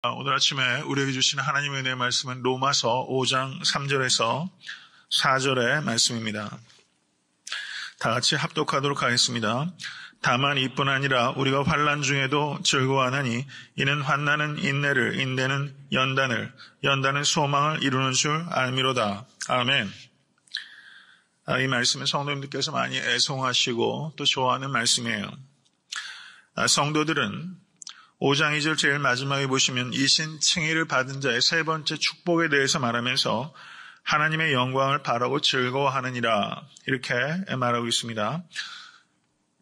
오늘 아침에 우리에게 주신 하나님의 은혜의 말씀은 로마서 5장 3절에서 4절의 말씀입니다. 다 같이 합독하도록 하겠습니다. 다만 이뿐 아니라 우리가 환난 중에도 즐거워하나니 이는 환난은 인내를, 인내는 연단을, 연단은 소망을 이루는 줄 알미로다. 아멘. 이 말씀은 성도님들께서 많이 애송하시고 또 좋아하는 말씀이에요. 성도들은 5장 2절 제일 마지막에 보시면 이신 칭의를 받은 자의 세 번째 축복에 대해서 말하면서 하나님의 영광을 바라고 즐거워하느니라 이렇게 말하고 있습니다.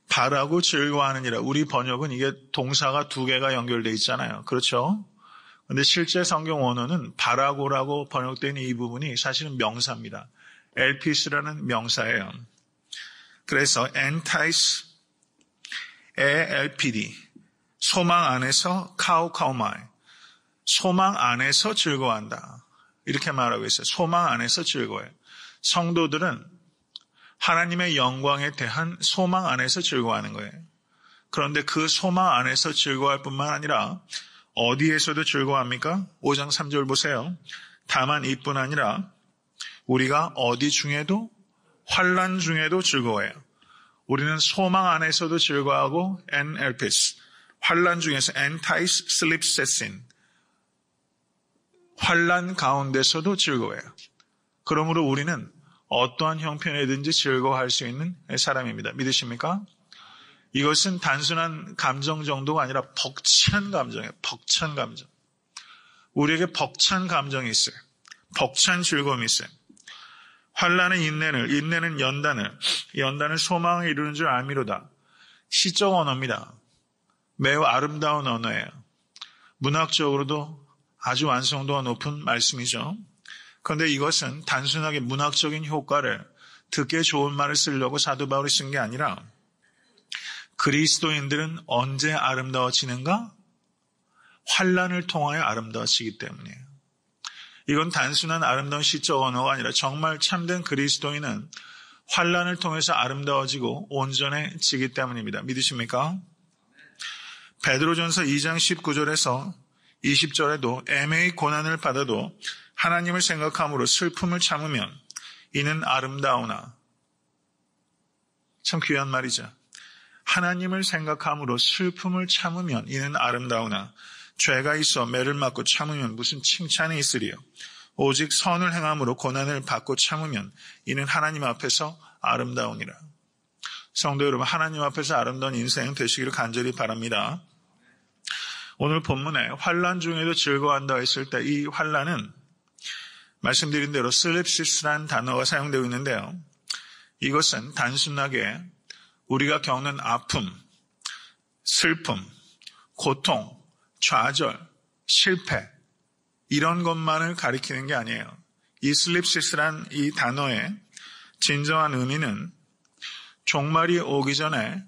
바라고 즐거워하느니라. 우리 번역은 이게 동사가 두 개가 연결되어 있잖아요. 그렇죠? 그런데 실제 성경 원어는 바라고라고 번역된 이 부분이 사실은 명사입니다. 엘피스라는 명사예요. 그래서 entice, elpd 소망 안에서 카우카우마이 소망 안에서 즐거워한다. 이렇게 말하고 있어요. 소망 안에서 즐거워해요. 성도들은 하나님의 영광에 대한 소망 안에서 즐거워하는 거예요. 그런데 그 소망 안에서 즐거워할 뿐만 아니라 어디에서도 즐거워합니까? 5장 3절 보세요. 다만 이뿐 아니라 우리가 어디 중에도 환난 중에도 즐거워해요. 우리는 소망 안에서도 즐거워하고 엔엘피스 환난 중에서 entice sleepsetsin 환난 가운데서도 즐거워해요. 그러므로 우리는 어떠한 형편이든지 즐거워할 수 있는 사람입니다. 믿으십니까? 이것은 단순한 감정 정도가 아니라 벅찬 감정이에요. 벅찬 감정. 우리에게 벅찬 감정이 있어요. 벅찬 즐거움이 있어요. 환난은 인내를, 인내는 연단을, 연단은 소망을 이루는 줄 알미로다. 시적 언어입니다. 매우 아름다운 언어예요. 문학적으로도 아주 완성도가 높은 말씀이죠. 그런데 이것은 단순하게 문학적인 효과를 듣기 좋은 말을 쓰려고 사도 바울이 쓴 게 아니라 그리스도인들은 언제 아름다워지는가? 환난을 통하여 아름다워지기 때문이에요. 이건 단순한 아름다운 시적 언어가 아니라 정말 참된 그리스도인은 환난을 통해서 아름다워지고 온전해지기 때문입니다. 믿으십니까? 베드로전서 2장 19절에서 20절에도 애매히 고난을 받아도 하나님을 생각함으로 슬픔을 참으면 이는 아름다우나 참 귀한 말이죠. 하나님을 생각함으로 슬픔을 참으면 이는 아름다우나 죄가 있어 매를 맞고 참으면 무슨 칭찬이 있으리요. 오직 선을 행함으로 고난을 받고 참으면 이는 하나님 앞에서 아름다우니라. 성도 여러분, 하나님 앞에서 아름다운 인생 되시기를 간절히 바랍니다. 오늘 본문에 환난 중에도 즐거워한다 했을 때 이 환난은 말씀드린 대로 슬립시스라는 단어가 사용되고 있는데요. 이것은 단순하게 우리가 겪는 아픔, 슬픔, 고통, 좌절, 실패 이런 것만을 가리키는 게 아니에요. 이 슬립시스란 이 단어의 진정한 의미는 종말이 오기 전에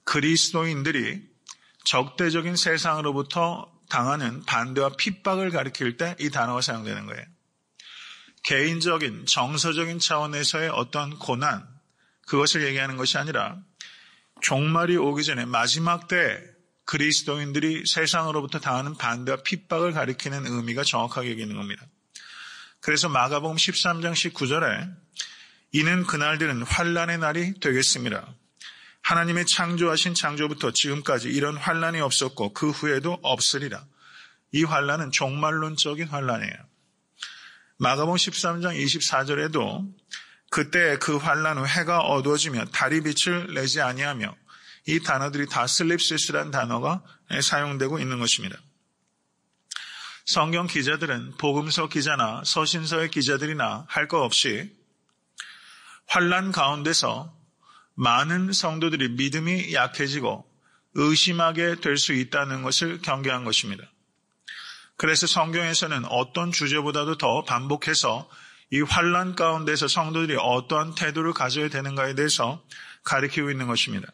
그리스도인들이 적대적인 세상으로부터 당하는 반대와 핍박을 가리킬 때 이 단어가 사용되는 거예요. 개인적인 정서적인 차원에서의 어떤 고난 그것을 얘기하는 것이 아니라 종말이 오기 전에 마지막 때 그리스도인들이 세상으로부터 당하는 반대와 핍박을 가리키는 의미가 정확하게 여기는 겁니다. 그래서 마가복음 13장 19절에 이는 그날들은 환난의 날이 되겠습니다. 하나님의 창조하신 창조부터 지금까지 이런 환난이 없었고 그 후에도 없으리라. 이 환난은 종말론적인 환난이에요. 마가복음 13장 24절에도 그때 그 환난 후 해가 어두워지며 달이 빛을 내지 아니하며 이 단어들이 다 슬립시스라는 단어가 사용되고 있는 것입니다. 성경 기자들은 복음서 기자나 서신서의 기자들이나 할 것 없이 환난 가운데서 많은 성도들이 믿음이 약해지고 의심하게 될 수 있다는 것을 경계한 것입니다. 그래서 성경에서는 어떤 주제보다도 더 반복해서 이 환난 가운데서 성도들이 어떠한 태도를 가져야 되는가에 대해서 가리키고 있는 것입니다.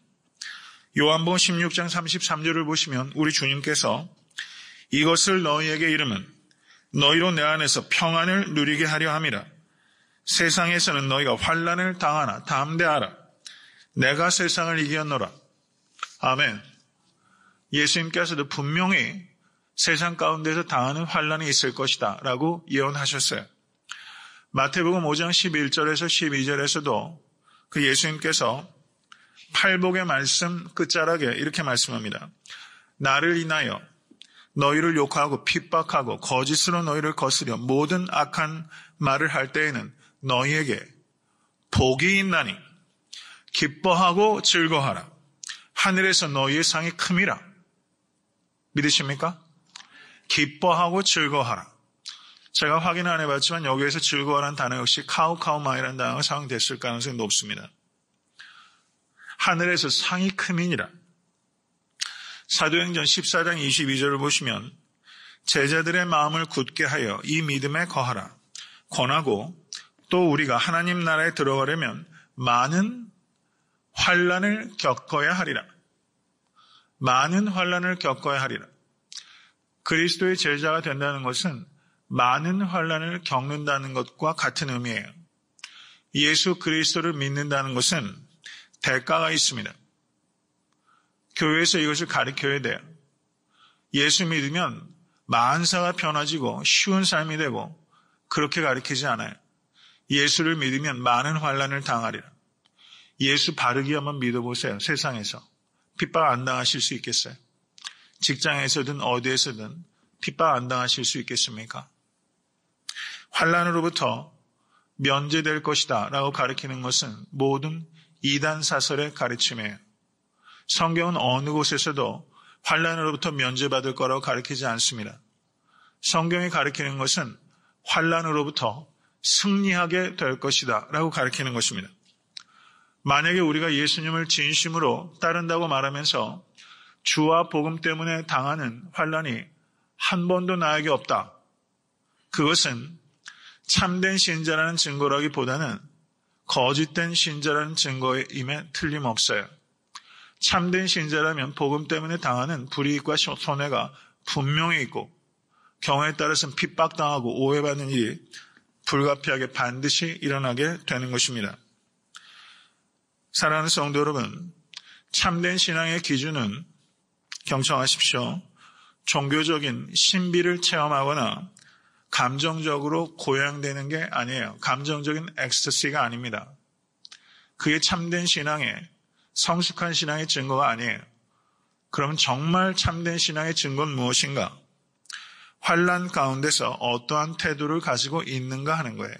요한복음 16장 33절을 보시면 우리 주님께서 이것을 너희에게 이르면 너희로 내 안에서 평안을 누리게 하려 함이라. 세상에서는 너희가 환난을 당하나 담대하라. 내가 세상을 이겼노라. 아멘. 예수님께서도 분명히 세상 가운데서 당하는 환난이 있을 것이다 라고 예언하셨어요. 마태복음 5장 11절에서 12절에서도 그 예수님께서 팔복의 말씀 끝자락에 이렇게 말씀합니다. 나를 인하여 너희를 욕하고 핍박하고 거짓으로 너희를 거스려 모든 악한 말을 할 때에는 너희에게 복이 있나니 기뻐하고 즐거워하라. 하늘에서 너희의 상이 큼이라. 믿으십니까? 기뻐하고 즐거워하라. 제가 확인 안 해봤지만 여기에서 즐거워라는 단어 역시 카우카우마이라는 단어가 사용됐을 가능성이 높습니다. 하늘에서 상이 큼이니라. 사도행전 14장 22절을 보시면 제자들의 마음을 굳게 하여 이 믿음에 거하라. 권하고 또 우리가 하나님 나라에 들어가려면 많은 환난을 겪어야 하리라. 많은 환난을 겪어야 하리라. 그리스도의 제자가 된다는 것은 많은 환난을 겪는다는 것과 같은 의미예요. 예수 그리스도를 믿는다는 것은 대가가 있습니다. 교회에서 이것을 가르쳐야 돼요. 예수 믿으면 만사가 편해지고 쉬운 삶이 되고 그렇게 가르치지 않아요. 예수를 믿으면 많은 환난을 당하리라. 예수 바르게 한번 믿어보세요. 세상에서. 핍박 안 당하실 수 있겠어요? 직장에서든 어디에서든 핍박 안 당하실 수 있겠습니까? 환난으로부터 면제될 것이다 라고 가르치는 것은 모든 이단 사설의 가르침이에요. 성경은 어느 곳에서도 환난으로부터 면제받을 거라고 가르치지 않습니다. 성경이 가르치는 것은 환난으로부터 승리하게 될 것이다 라고 가르치는 것입니다. 만약에 우리가 예수님을 진심으로 따른다고 말하면서 주와 복음 때문에 당하는 환난이 한 번도 나에게 없다. 그것은 참된 신자라는 증거라기보다는 거짓된 신자라는 증거임에 틀림없어요. 참된 신자라면 복음 때문에 당하는 불이익과 손해가 분명히 있고 경우에 따라서는 핍박당하고 오해받는 일이 불가피하게 반드시 일어나게 되는 것입니다. 사랑하는 성도 여러분, 참된 신앙의 기준은 경청하십시오. 종교적인 신비를 체험하거나 감정적으로 고양되는 게 아니에요. 감정적인 엑스터시가 아닙니다. 그게 참된 신앙의 성숙한 신앙의 증거가 아니에요. 그러면 정말 참된 신앙의 증거는 무엇인가? 환난 가운데서 어떠한 태도를 가지고 있는가 하는 거예요.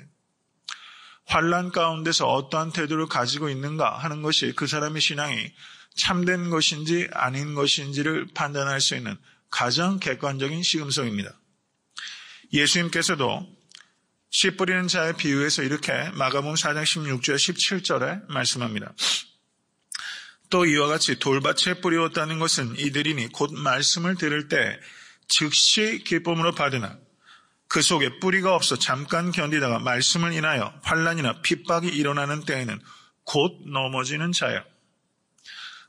환난 가운데서 어떠한 태도를 가지고 있는가 하는 것이 그 사람의 신앙이 참된 것인지 아닌 것인지를 판단할 수 있는 가장 객관적인 시금석입니다. 예수님께서도 씨 뿌리는 자의 비유에서 이렇게 마가복음 4장 16절 17절에 말씀합니다. 또 이와 같이 돌밭에 뿌리었다는 것은 이들이니 곧 말씀을 들을 때 즉시 기쁨으로 받으나 그 속에 뿌리가 없어 잠깐 견디다가 말씀을 인하여 환난이나 핍박이 일어나는 때에는 곧 넘어지는 자야.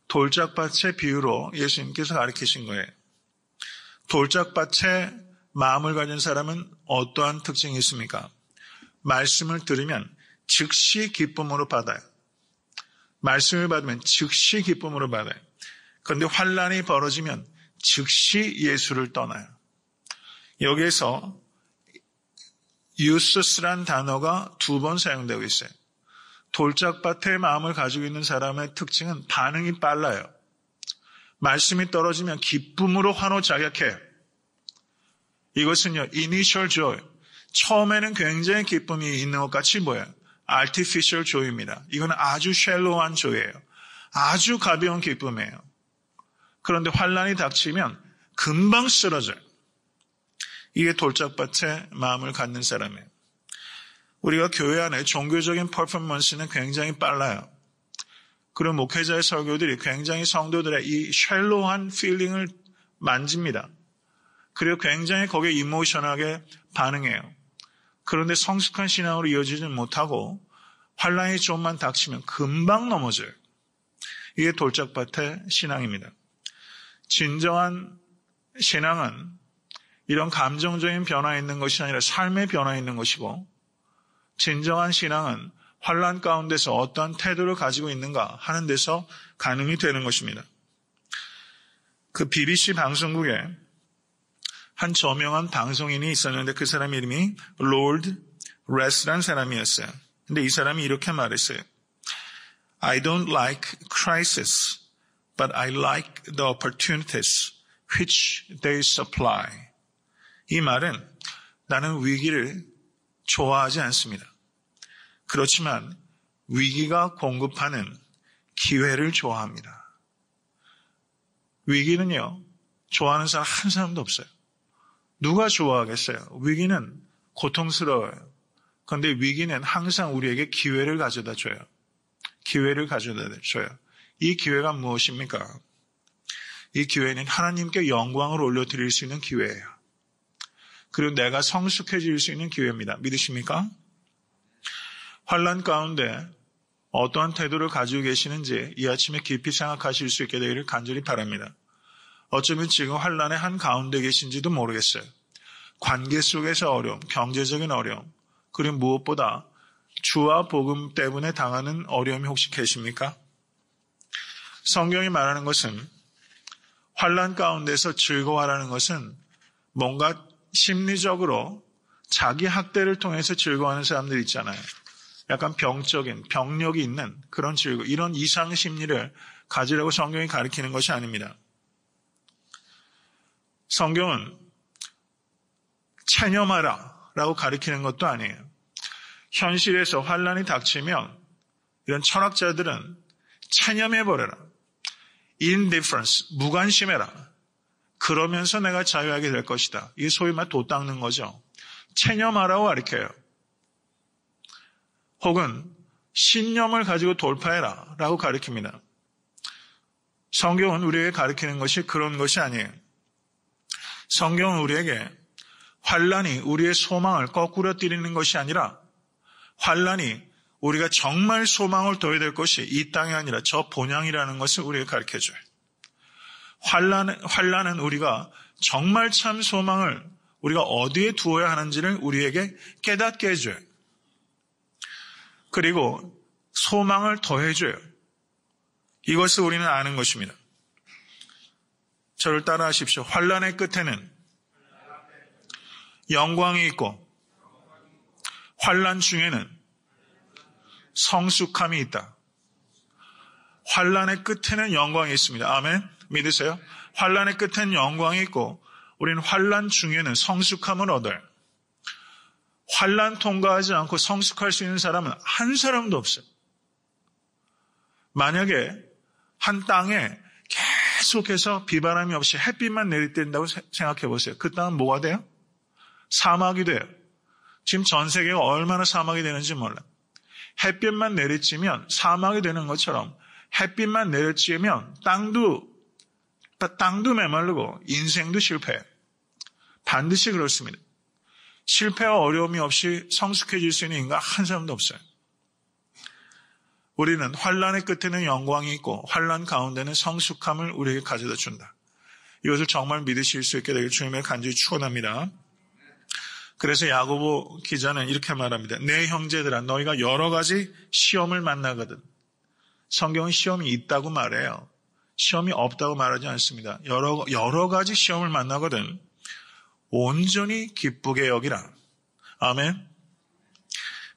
돌짝밭의 비유로 예수님께서 가르치신 거예요. 돌짝밭에 마음을 가진 사람은 어떠한 특징이 있습니까? 말씀을 들으면 즉시 기쁨으로 받아요. 말씀을 받으면 즉시 기쁨으로 받아요. 그런데 환난이 벌어지면 즉시 예수를 떠나요. 여기에서 유스스란 단어가 2번 사용되고 있어요. 돌짝밭의 마음을 가지고 있는 사람의 특징은 반응이 빨라요. 말씀이 떨어지면 기쁨으로 환호자격해요. 이것은요, initial joy. 처음에는 굉장히 기쁨이 있는 것 같이 보여요. artificial joy입니다. 이건 아주 shallow한 joy예요. 아주 가벼운 기쁨이에요. 그런데 환난이 닥치면 금방 쓰러져요. 이게 돌짝밭의 마음을 갖는 사람이에요. 우리가 교회 안에 종교적인 퍼포먼스는 굉장히 빨라요. 그리고 목회자의 설교들이 굉장히 성도들의 이 쉘로한 필링을 만집니다. 그리고 굉장히 거기에 이모셔널하게 반응해요. 그런데 성숙한 신앙으로 이어지지 못하고 환난이 좀만 닥치면 금방 넘어져요. 이게 돌짝밭의 신앙입니다. 진정한 신앙은 이런 감정적인 변화에 있는 것이 아니라 삶의 변화에 있는 것이고, 진정한 신앙은 환난 가운데서 어떠한 태도를 가지고 있는가 하는 데서 가능이 되는 것입니다. 그 BBC 방송국에 한 저명한 방송인이 있었는데 그 사람 이름이 Lord Ress라는 사람이었어요. 근데 이 사람이 이렇게 말했어요. I don't like crisis, but I like the opportunities which they supply. 이 말은 나는 위기를 좋아하지 않습니다. 그렇지만 위기가 공급하는 기회를 좋아합니다. 위기는요, 좋아하는 사람 한 사람도 없어요. 누가 좋아하겠어요? 위기는 고통스러워요. 그런데 위기는 항상 우리에게 기회를 가져다 줘요. 기회를 가져다 줘요. 이 기회가 무엇입니까? 이 기회는 하나님께 영광을 올려드릴 수 있는 기회예요. 그리고 내가 성숙해질 수 있는 기회입니다. 믿으십니까? 환난 가운데 어떠한 태도를 가지고 계시는지 이 아침에 깊이 생각하실 수 있게 되기를 간절히 바랍니다. 어쩌면 지금 환난의 한 가운데 계신지도 모르겠어요. 관계 속에서 어려움, 경제적인 어려움, 그리고 무엇보다 주와 복음 때문에 당하는 어려움이 혹시 계십니까? 성경이 말하는 것은 환난 가운데서 즐거워하라는 것은 뭔가 심리적으로 자기 학대를 통해서 즐거워하는 사람들 있잖아요. 약간 병적인, 병력이 있는 그런 즐거움, 이런 이상 심리를 가지라고 성경이 가르치는 것이 아닙니다. 성경은 체념하라라고 가르치는 것도 아니에요. 현실에서 환난이 닥치면 이런 철학자들은 체념해버려라. indifference, 무관심해라. 그러면서 내가 자유하게 될 것이다. 이게 소위 말 도 닦는 거죠. 체념하라고 가르쳐요. 혹은 신념을 가지고 돌파해라 라고 가르칩니다. 성경은 우리에게 가르치는 것이 그런 것이 아니에요. 성경은 우리에게 환난이 우리의 소망을 거꾸로 때리는 것이 아니라 환난이 우리가 정말 소망을 둬야 될 것이 이 땅이 아니라 저 본향이라는 것을 우리에게 가르쳐줘요. 환난은 우리가 정말 참 소망을 우리가 어디에 두어야 하는지를 우리에게 깨닫게 해줘요. 그리고 소망을 더해줘요. 이것을 우리는 아는 것입니다. 저를 따라하십시오. 환난의 끝에는 영광이 있고 환난 중에는 성숙함이 있다. 환난의 끝에는 영광이 있습니다. 아멘. 믿으세요? 환난의 끝에는 영광이 있고 우리는 환난 중에는 성숙함을 얻어요. 환난 통과하지 않고 성숙할 수 있는 사람은 한 사람도 없어요. 만약에 한 땅에 계속해서 비바람이 없이 햇빛만 내리뜬다고 생각해 보세요. 그 땅은 뭐가 돼요? 사막이 돼요. 지금 전 세계가 얼마나 사막이 되는지 몰라요. 햇빛만 내리쬐면 사막이 되는 것처럼 햇빛만 내리쬐면 땅도 메마르고 인생도 실패해요. 반드시 그렇습니다. 실패와 어려움이 없이 성숙해질 수 있는 인간 한 사람도 없어요. 우리는 환난의 끝에는 영광이 있고 환난 가운데는 성숙함을 우리에게 가져다 준다. 이것을 정말 믿으실 수 있게 되길 주님의 간절히 축원합니다. 그래서 야고보 기자는 이렇게 말합니다. 내 형제들아 너희가 여러 가지 시험을 만나거든. 성경은 시험이 있다고 말해요. 시험이 없다고 말하지 않습니다. 여러 가지 시험을 만나거든. 온전히 기쁘게 여기라. 아멘.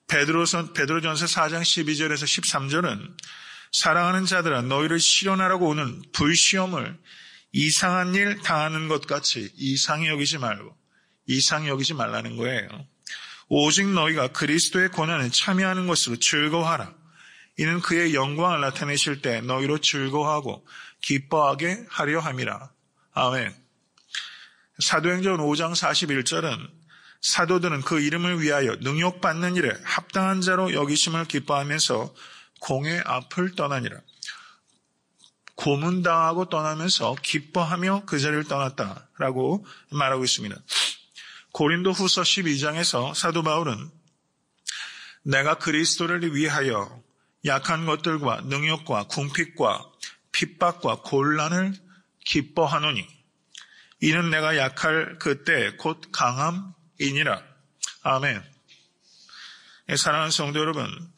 베드로전서 4장 12절에서 13절은 사랑하는 자들아 너희를 시련하라고 오는 불시험을 이상한 일 당하는 것 같이 이상히 여기지 말라는 거예요. 오직 너희가 그리스도의 고난에 참여하는 것으로 즐거워하라. 이는 그의 영광을 나타내실 때 너희로 즐거워하고 기뻐하게 하려 함이라. 아멘. 사도행전 5장 41절은 사도들은 그 이름을 위하여 능욕받는 일에 합당한 자로 여기심을 기뻐하면서 공의 앞을 떠나니라. 고문당하고 떠나면서 기뻐하며 그 자리를 떠났다라고 말하고 있습니다. 고린도 후서 12장에서 사도 바울은 내가 그리스도를 위하여 약한 것들과 능욕과 궁핍과 핍박과 곤란을 기뻐하노니 이는 내가 약할 그때 곧 강함이니라. 아멘. 사랑하는 성도 여러분,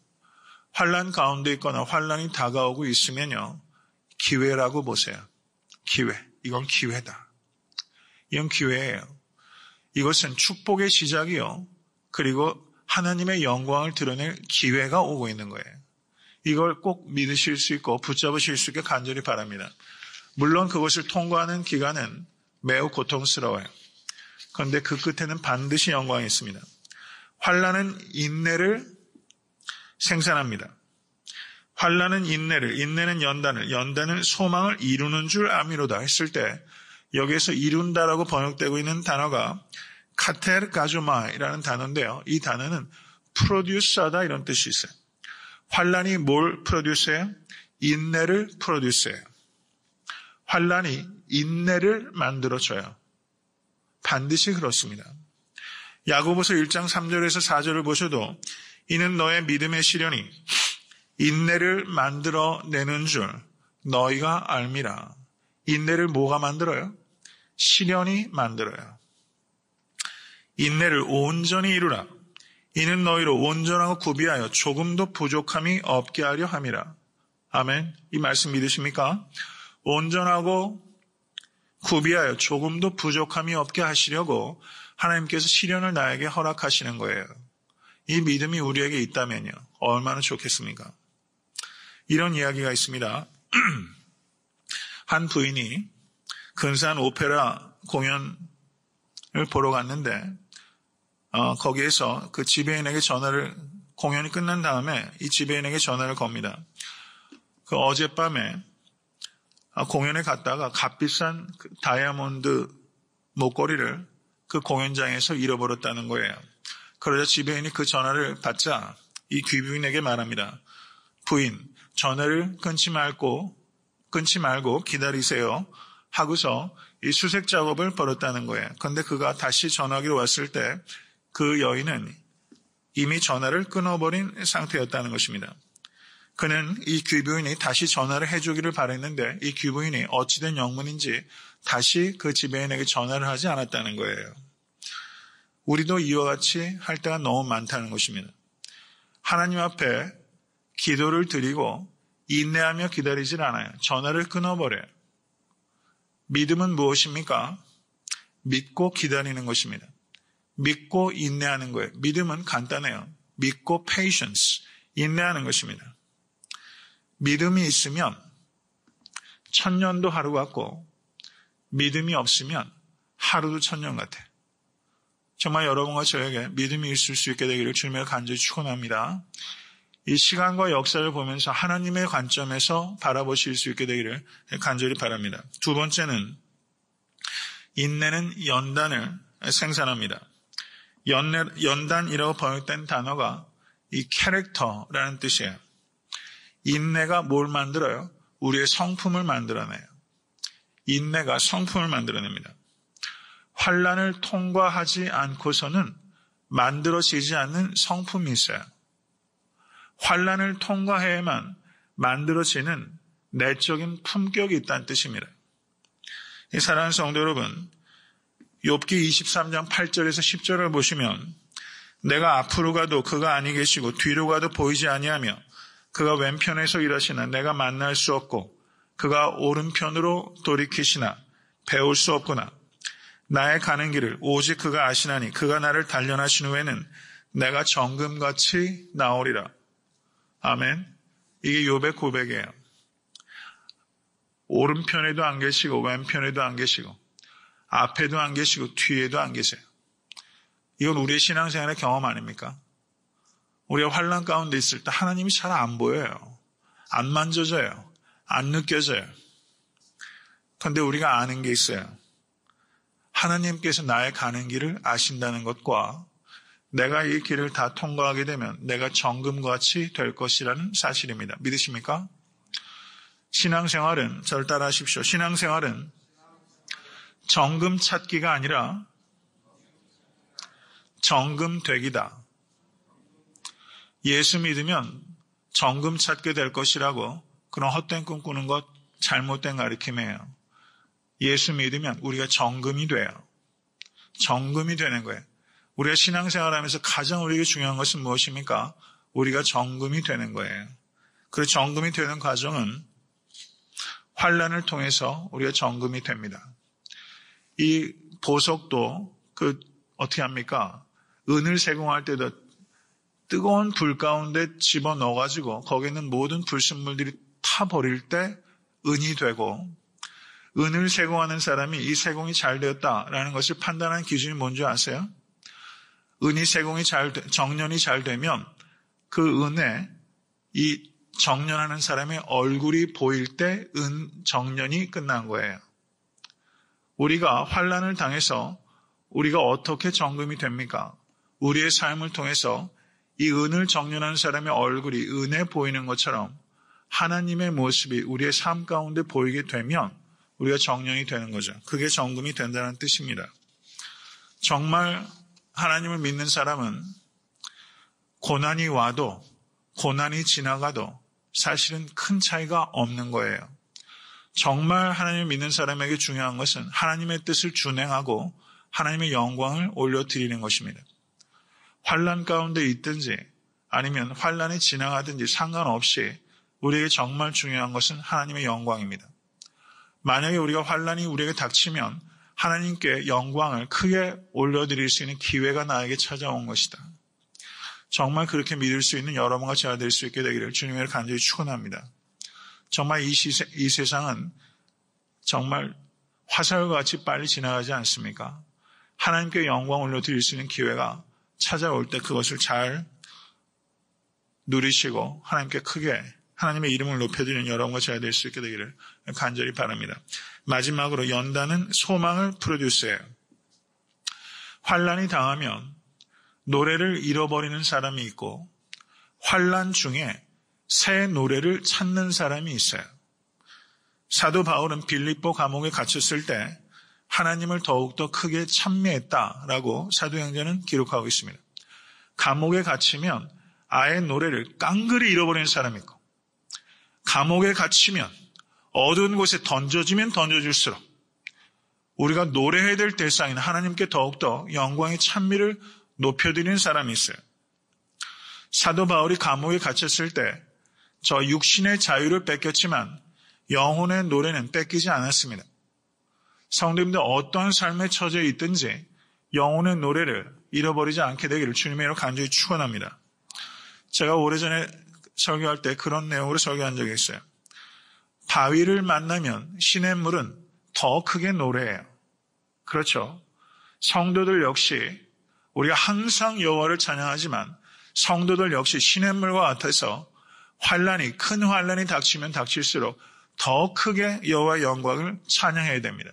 환난 가운데 있거나 환난이 다가오고 있으면요, 기회라고 보세요. 기회. 이건 기회다. 이건 기회예요. 이것은 축복의 시작이요. 그리고 하나님의 영광을 드러낼 기회가 오고 있는 거예요. 이걸 꼭 믿으실 수 있고 붙잡으실 수 있게 간절히 바랍니다. 물론 그것을 통과하는 기간은 매우 고통스러워요. 그런데 그 끝에는 반드시 영광이 있습니다. 환난은 인내를 생산합니다. 환난은 인내는 연단을 소망을 이루는 줄 아미로다 했을 때 여기에서 이룬다라고 번역되고 있는 단어가 카테르가조마이라는 단어인데요. 이 단어는 프로듀서다 이런 뜻이 있어요. 환난이 뭘 프로듀스해요? 인내를 프로듀스해요. 환난이 인내를 만들어줘요. 반드시 그렇습니다. 야고보서 1장 3절에서 4절을 보셔도 이는 너의 믿음의 시련이 인내를 만들어내는 줄 너희가 알미라. 인내를 뭐가 만들어요? 시련이 만들어요. 인내를 온전히 이루라. 이는 너희로 온전하고 구비하여 조금도 부족함이 없게 하려 함이라. 아멘. 이 말씀 믿으십니까? 온전하고 구비하여 조금도 부족함이 없게 하시려고 하나님께서 시련을 나에게 허락하시는 거예요. 이 믿음이 우리에게 있다면요. 얼마나 좋겠습니까? 이런 이야기가 있습니다. 한 부인이 근사한 오페라 공연을 보러 갔는데 거기에서 그 지배인에게 공연이 끝난 다음에 이 지배인에게 전화를 겁니다. 그 어젯밤에 공연에 갔다가 값비싼 다이아몬드 목걸이를 그 공연장에서 잃어버렸다는 거예요. 그러자 지배인이 그 전화를 받자 이 귀부인에게 말합니다. 부인, 전화를 끊지 말고 기다리세요 하고서 이 수색 작업을 벌였다는 거예요. 그런데 그가 다시 전화기로 왔을 때 그 여인은 이미 전화를 끊어버린 상태였다는 것입니다. 그는 이 귀부인이 다시 전화를 해주기를 바랬는데 이 귀부인이 어찌된 영문인지 다시 그 지배인에게 전화를 하지 않았다는 거예요. 우리도 이와 같이 할 때가 너무 많다는 것입니다. 하나님 앞에 기도를 드리고 인내하며 기다리질 않아요. 전화를 끊어버려요. 믿음은 무엇입니까? 믿고 기다리는 것입니다. 믿고 인내하는 거예요. 믿음은 간단해요. 믿고 patience, 인내하는 것입니다. 믿음이 있으면 1000년도 하루 같고 믿음이 없으면 하루도 1000년 같아요. 정말 여러분과 저에게 믿음이 있을 수 있게 되기를 주님의 간절히 축원합니다. 이 시간과 역사를 보면서 하나님의 관점에서 바라보실 수 있게 되기를 간절히 바랍니다. 두 번째는 인내는 연단을 생산합니다. 연단이라고 번역된 단어가 이 캐릭터라는 뜻이에요. 인내가 뭘 만들어요? 우리의 성품을 만들어내요. 인내가 성품을 만들어냅니다. 환난을 통과하지 않고서는 만들어지지 않는 성품이 있어요. 환난을 통과해야만 만들어지는 내적인 품격이 있다는 뜻입니다. 사랑하는 성도 여러분, 욥기 23장 8절에서 10절을 보시면 내가 앞으로 가도 그가 아니 계시고 뒤로 가도 보이지 아니하며 그가 왼편에서 일하시나 내가 만날 수 없고 그가 오른편으로 돌이키시나 배울 수 없구나. 나의 가는 길을 오직 그가 아시나니 그가 나를 단련하신 후에는 내가 정금같이 나오리라. 아멘. 이게 욥의 고백이에요. 오른편에도 안 계시고 왼편에도 안 계시고 앞에도 안 계시고 뒤에도 안 계세요. 이건 우리의 신앙생활의 경험 아닙니까? 우리가 환난 가운데 있을 때 하나님이 잘 안 보여요. 안 만져져요. 안 느껴져요. 그런데 우리가 아는 게 있어요. 하나님께서 나의 가는 길을 아신다는 것과 내가 이 길을 다 통과하게 되면 내가 정금같이 될 것이라는 사실입니다. 믿으십니까? 신앙생활은, 저를 따라 하십시오. 신앙생활은 정금 찾기가 아니라 정금 되기다. 예수 믿으면 정금 찾게 될 것이라고 그런 헛된 꿈 꾸는 것 잘못된 가르침이에요. 예수 믿으면 우리가 정금이 돼요. 정금이 되는 거예요. 우리가 신앙생활하면서 가장 우리에게 중요한 것은 무엇입니까? 우리가 정금이 되는 거예요. 그 정금이 되는 과정은 환난을 통해서 우리가 정금이 됩니다. 이 보석도 그 어떻게 합니까? 은을 세공할 때도 뜨거운 불 가운데 집어넣어가지고 거기에 있는 모든 불순물들이 타 버릴 때 은이 되고, 은을 세공하는 사람이 이 세공이 잘 되었다라는 것을 판단하는 기준이 뭔지 아세요? 은이 세공이 정련이 잘 되면 그 은에 이 정련하는 사람의 얼굴이 보일 때 정련이 끝난 거예요. 우리가 환난을 당해서 우리가 어떻게 정금이 됩니까? 우리의 삶을 통해서 이 은을 정련하는 사람의 얼굴이 은에 보이는 것처럼 하나님의 모습이 우리의 삶 가운데 보이게 되면 우리가 정령이 되는 거죠. 그게 정금이 된다는 뜻입니다. 정말 하나님을 믿는 사람은 고난이 와도 고난이 지나가도 사실은 큰 차이가 없는 거예요. 정말 하나님을 믿는 사람에게 중요한 것은 하나님의 뜻을 준행하고 하나님의 영광을 올려드리는 것입니다. 환난 가운데 있든지 아니면 환난이 지나가든지 상관없이 우리에게 정말 중요한 것은 하나님의 영광입니다. 만약에 우리가 환난이 우리에게 닥치면 하나님께 영광을 크게 올려드릴 수 있는 기회가 나에게 찾아온 것이다. 정말 그렇게 믿을 수 있는 여러분과 제가 될 수 있게 되기를 주님을 간절히 축원합니다. 정말 이 세상은 정말 화살과 같이 빨리 지나가지 않습니까? 하나님께 영광 올려드릴 수 있는 기회가 찾아올 때 그것을 잘 누리시고 하나님께 크게 하나님의 이름을 높여드리는 여러분과 제가 될 수 있게 되기를 간절히 바랍니다. 마지막으로 연단은 소망을 프로듀스해요. 환난이 당하면 노래를 잃어버리는 사람이 있고 환난 중에 새 노래를 찾는 사람이 있어요. 사도 바울은 빌립보 감옥에 갇혔을 때 하나님을 더욱더 크게 찬미했다라고 사도행전은 기록하고 있습니다. 감옥에 갇히면 아예 노래를 깡그리 잃어버리는 사람이 있고, 감옥에 갇히면 어두운 곳에 던져지면 던져질수록 우리가 노래해야 될 대상인 하나님께 더욱더 영광의 찬미를 높여드리는 사람이 있어요. 사도 바울이 감옥에 갇혔을 때 저 육신의 자유를 뺏겼지만 영혼의 노래는 뺏기지 않았습니다. 성도님들 어떠한 삶에 처져 있든지 영혼의 노래를 잃어버리지 않게 되기를 주님의 이름으로 간절히 축원합니다. 제가 오래전에 설교할 때 그런 내용으로 설교한 적이 있어요. 바위를 만나면 시냇물은 더 크게 노래해요. 그렇죠. 성도들 역시 우리가 항상 여호와를 찬양하지만 성도들 역시 시냇물과 같아서 큰 환난이 닥치면 닥칠수록 더 크게 여호와의 영광을 찬양해야 됩니다.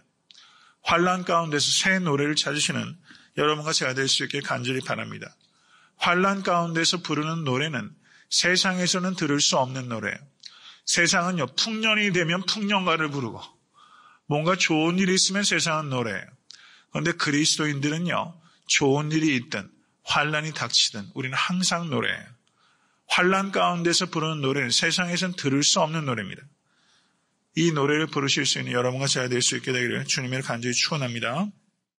환난 가운데서 새 노래를 찾으시는 여러분과 제가 될 수 있길 간절히 바랍니다. 환난 가운데서 부르는 노래는 세상에서는 들을 수 없는 노래예요. 세상은요, 풍년이 되면 풍년가를 부르고 뭔가 좋은 일이 있으면 세상은 노래예요. 그런데 그리스도인들은요, 좋은 일이 있든 환난이 닥치든 우리는 항상 노래예요. 환난 가운데서 부르는 노래는 세상에서는 들을 수 없는 노래입니다. 이 노래를 부르실 수 있는 여러분과 제가 될 수 있게 되기를 주님을 간절히 축원합니다.